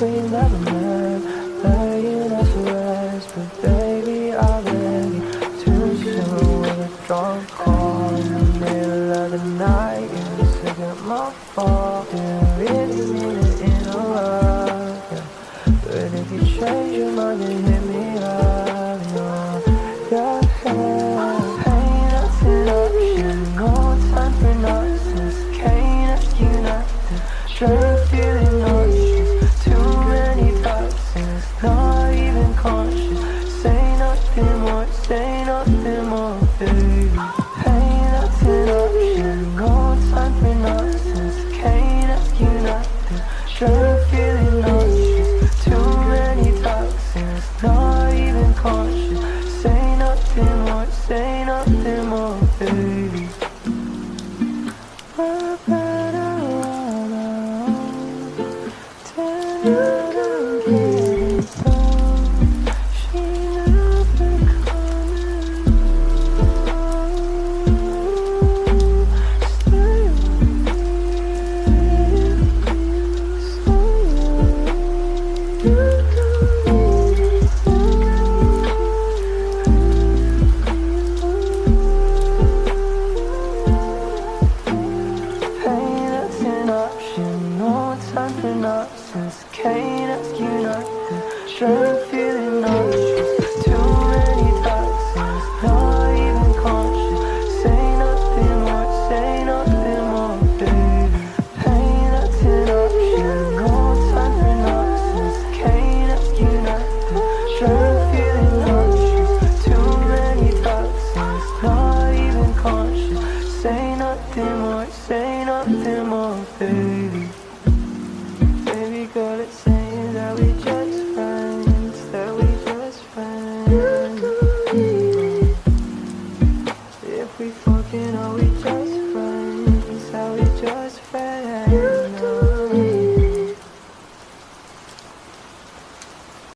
we never met, laying us to rest. But baby, I beg you, too soon with a drunk call in the middle of the night. And this isn't my fault, didn't really mean it in a rush, yeah. But if you change your mind, then hit me up, yeah. Ain't nothing option, no time for nonsense. Can't ask you nothing, straight feeling nauseous. Too many toxins, not even conscious. Say nothing more, baby. Ain't nothing option, no time for nonsense. Can't ask you nothing, straight feeling nauseous. Too many toxins, not even conscious. Say nothing more, baby. We're better on our own. Tonight I'm getting stoned. She never coming home. Stay with me, so you no time for nonsense. Can't ask you nothing. Strength